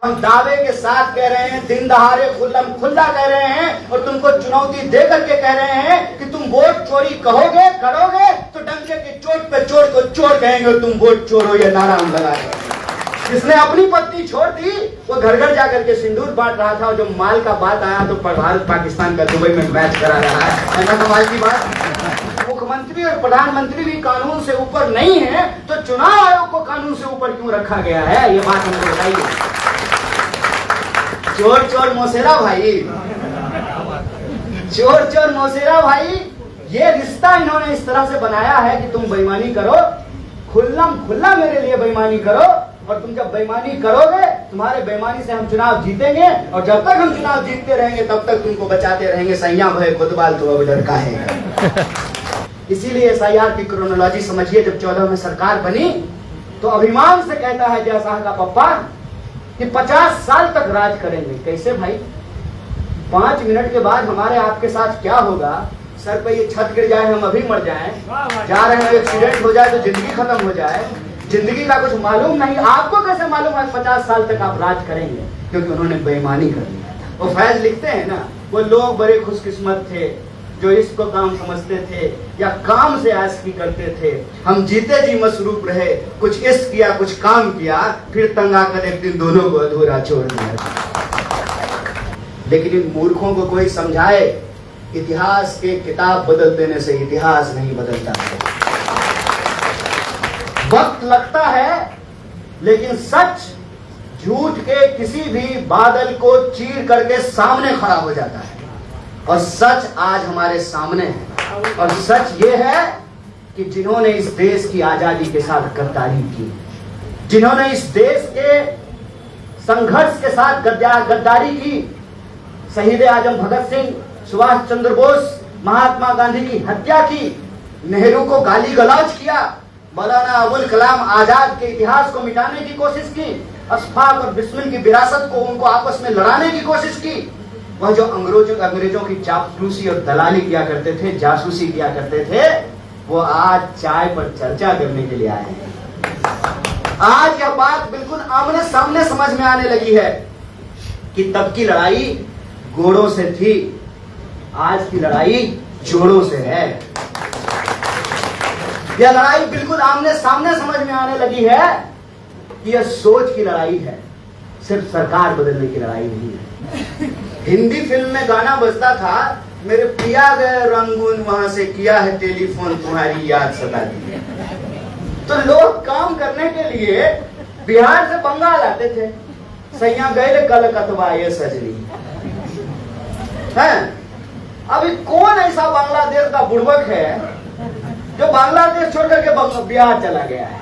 हम दावे के साथ कह रहे हैं, दिन दहाड़े खुल्लम खुल्ला कह रहे हैं और तुमको चुनौती दे करके कह रहे हैं कि तुम वोट चोरी कहोगे करोगे तो डंके के चोट पे चोर को चोर कहेंगे और तुम वोट चोर हो, ये नारा हम लगाएंगे। जिसने अपनी पत्नी छोड़ दी वो घर घर जाकर के सिंदूर बांट रहा था और जो माल का बात आया तो भारत पाकिस्तान का दुबई में मैच करा रहा है। ऐसा कमाल की बात। मुख्यमंत्री और प्रधानमंत्री भी कानून से ऊपर नहीं है तो चुनाव आयोग को कानून से ऊपर क्यों रखा गया है, ये बात हमको बताइए। चोर चोर मौसेरा भाई, चोर चोर मौसेरा भाई, ये रिश्ता इन्होंने इस तरह से बनाया है कि तुम बेईमानी करो, खुल्लम खुल्ला मेरे लिए बेईमानी करो और तुम जब बेईमानी करोगे तुम्हारे बेईमानी से हम चुनाव जीतेंगे और जब तक हम चुनाव जीतते रहेंगे तब तक तुमको बचाते रहेंगे। सैया भय खुदबाल तो अब डर का है। इसीलिए SIR की क्रोनोलॉजी समझिए। जब 14 में सरकार बनी तो अभिमान से कहता है जय शाह का पप्पा कि 50 साल तक राज करेंगे। कैसे भाई? 5 मिनट के बाद हमारे आपके साथ क्या होगा? सर पे ये छत गिर जाए, हम अभी मर जाएं, जा रहे हैं एक्सीडेंट हो जाए तो जिंदगी खत्म हो जाए, जिंदगी का कुछ मालूम नहीं। आपको कैसे मालूम है 50 साल तक आप राज करेंगे? क्योंकि उन्होंने बेईमानी कर दिया था। वो फैज लिखते हैं ना, वो लोग बड़े खुशकिस्मत थे जो इसको काम समझते थे या काम से आशिकी करते थे। हम जीते जी मसरूफ रहे, कुछ इश्क किया कुछ काम किया, फिर तंग आकर एक दिन दोनों को अधूरा छोड़ दिया। लेकिन इन मूर्खों को कोई समझाए, इतिहास के किताब बदल देने से इतिहास नहीं बदलता है। वक्त लगता है लेकिन सच झूठ के किसी भी बादल को चीर करके सामने खड़ा हो जाता है और सच आज हमारे सामने है। और सच ये है कि जिन्होंने इस देश की आजादी के साथ गद्दारी की, जिन्होंने इस देश के संघर्ष के साथ गद्दारी की, शहीद आजम भगत सिंह, सुभाष चंद्र बोस, महात्मा गांधी की हत्या की, नेहरू को गाली गलौज किया, मौलाना अबुल कलाम आजाद के इतिहास को मिटाने की कोशिश की, अशफाक और बिस्मिल की विरासत को उनको आपस में लड़ाने की कोशिश की। वह जो अंग्रेजों की चापलूसी और दलाली किया करते थे, जासूसी किया करते थे, वो आज चाय पर चर्चा करने के लिए आए हैं। आज यह बात बिल्कुल आमने सामने समझ में आने लगी है कि तब की लड़ाई घोड़ों से थी, आज की लड़ाई जोड़ों से है। यह लड़ाई बिल्कुल आमने सामने समझ में आने लगी है कि यह सोच की लड़ाई है, सिर्फ सरकार बदलने की लड़ाई नहीं है। हिंदी फिल्म में गाना बजता था, मेरे पिया गए रंगून वहां से किया है टेलीफोन तुम्हारी याद सताती है। तो लोग काम करने के लिए बिहार से बंगाल आते थे, सैया गए कलकत्ता ये सजनी है। अभी कौन ऐसा बांग्लादेश का बुड़बक है जो बांग्लादेश छोड़ करके बिहार चला गया है?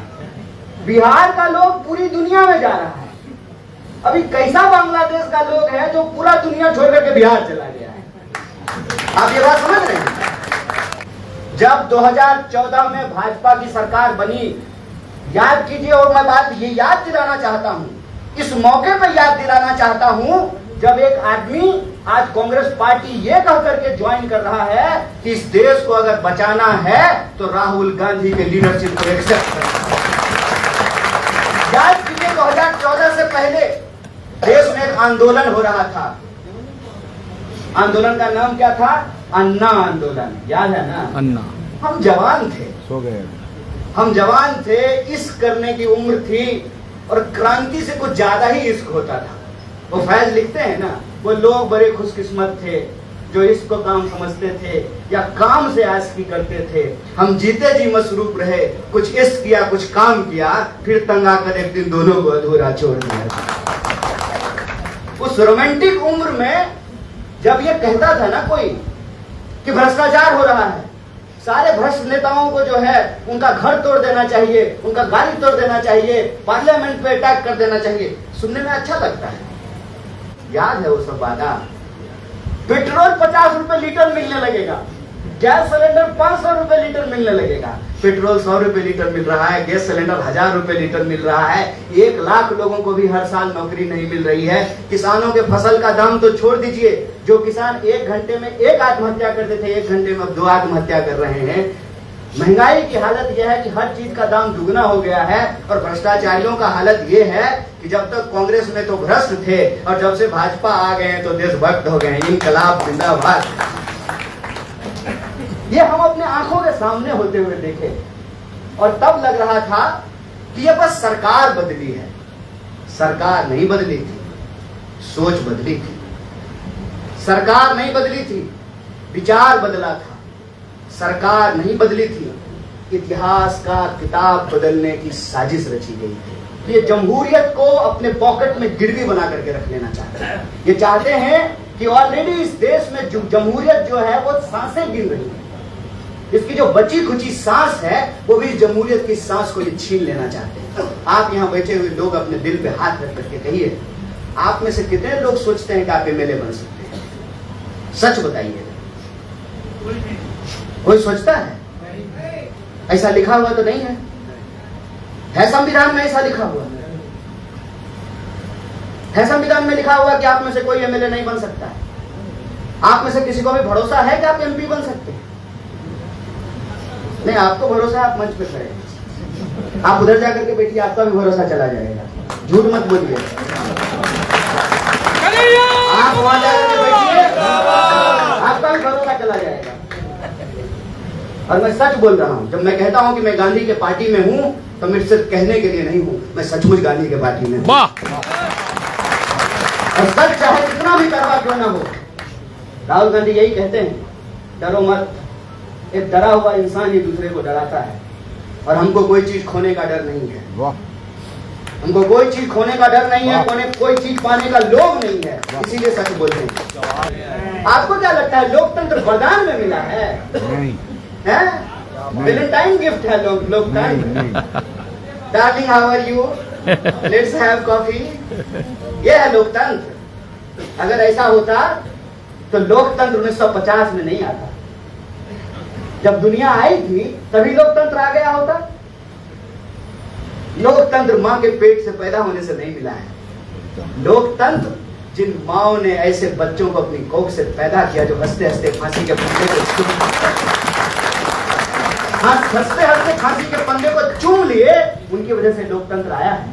बिहार का लोग पूरी दुनिया में जा रहा है। अभी कैसा बांग्लादेश का लोग है जो पूरा दुनिया छोड़ करके बिहार चला गया है? आप ये बात समझ रहे हैं? जब 2014 में भाजपा की सरकार बनी, याद कीजिए, और मैं बात ये याद दिलाना चाहता हूं, इस मौके पर याद दिलाना चाहता हूं, जब एक आदमी आज कांग्रेस पार्टी ये कह करके ज्वाइन कर रहा है कि इस देश को अगर बचाना है तो राहुल गांधी के लीडरशिप को एक्सेप्ट करना। याद कीजिए 2014 से पहले देश में एक आंदोलन हो रहा था। आंदोलन का नाम क्या था? अन्ना आंदोलन। याद है ना? अन्ना। हम जवान थे, सो गए। हम जवान थे, इश्क करने की उम्र थी और क्रांति से कुछ ज्यादा ही इश्क होता था। वो फैज लिखते हैं ना, वो लोग बड़े खुशकिस्मत थे जो इसको काम समझते थे या काम से आशिकी करते थे। हम जीते जी मसरूफ रहे, कुछ इश्क किया कुछ काम किया, फिर तंग आकर एक दिन दोनों को अधूरा छोड़ दिया। उस रोमांटिक उम्र में जब ये कहता था ना कोई कि भ्रष्टाचार हो रहा है, सारे भ्रष्ट नेताओं को जो है उनका घर तोड़ देना चाहिए, उनका गाड़ी तोड़ देना चाहिए, पार्लियामेंट पे अटैक कर देना चाहिए, सुनने में अच्छा लगता है। याद है वो सब वादा? पेट्रोल 50 रुपए लीटर मिलने लगेगा, गैस सिलेंडर 500 रुपए लीटर मिलने लगेगा। पेट्रोल 100 रुपए लीटर मिल रहा है, गैस सिलेंडर 1000 रुपए लीटर मिल रहा है। 1 लाख लोगों को भी हर साल नौकरी नहीं मिल रही है। किसानों के फसल का दाम तो छोड़ दीजिए, जो किसान 1 घंटे में 1 आत्महत्या करते थे, 1 घंटे में अब 2 आत्महत्या कर रहे हैं। महंगाई की हालत यह है कि हर चीज का दाम दुगना हो गया है, और भ्रष्टाचारियों का हालत यह है कि जब तक कांग्रेस में तो भ्रष्ट थे और जब से भाजपा आ गए तो देशभक्त हो गए। इनकलाब जिंदाबाद। ये हम अपने आंखों के सामने होते हुए देखे, और तब लग रहा था कि ये बस सरकार बदली है। सरकार नहीं बदली थी, सोच बदली थी। सरकार नहीं बदली थी, विचार बदला था। सरकार नहीं बदली थी, इतिहास का किताब बदलने की साजिश रची गई थी। ये जमहूरियत को अपने पॉकेट में गिरवी बना करके रख लेना चाहते हैं। ये चाहते हैं कि ऑलरेडी इस देश में जमहूरियत जो है वो सांसें गिन रही है। इसकी जो बची खुची सांस है वो भी जमहूरियत की सांस को ये छीन लेना चाहते हैं। आप यहाँ बैठे हुए लोग अपने दिल पे हाथ रख करके कहिए, आप में से कितने लोग सोचते हैं कि आप एमएलए बन सकते हैं? सच बताइए। कोई सोचता है? ऐसा लिखा हुआ तो नहीं है संविधान में? ऐसा लिखा हुआ है संविधान में लिखा हुआ कि आप में से कोई एमएलए नहीं बन सकता है? आप में से किसी को भी भरोसा है कि आप एमपी बन सकते हैं? नहीं, आपको भरोसा है, आप मंच पे खड़े हैं। आप उधर जाकर के बैठिए, आपका भी भरोसा चला जाएगा। झूठ मत बोलिए। आप वहां जाकर के बैठिए, आपका भी भरोसा चला जाएगा। और मैं सच बोल रहा हूं, जब मैं कहता हूं कि मैं गांधी के पार्टी में हूं तो मैं सिर्फ कहने के लिए नहीं हूं, मैं सचमुच गांधी के पार्टी में हूं। और सच चाहे कितना भी कड़वा क्यों ना हो, राहुल गांधी यही कहते हैं, डरो मत। एक डरा हुआ इंसान ही दूसरे को डराता है, और हमको कोई चीज खोने का डर नहीं है। हमको कोई चीज खोने का डर नहीं है, कोई चीज पाने का लोभ नहीं है, इसीलिए सच बोलते हैं। आपको क्या लगता है लोकतंत्र वरदान में मिला है? वैलेंटाइन गिफ्ट है लोकतंत्र। Darling how are you, let's have coffee. ये है लोकतंत्र। अगर ऐसा होता तो लोकतंत्र 1950 में नहीं आता। जब दुनिया आई थी तभी लोकतंत्र आ गया होता। लोकतंत्र मां के पेट से पैदा होने से नहीं मिला है। लोकतंत्र जिन माओ ने ऐसे बच्चों को अपनी कोख से पैदा किया जो हंसते हंसते फांसी के फंदे को फांसी के फंदे को चूम लिए, उनकी वजह से लोकतंत्र आया है।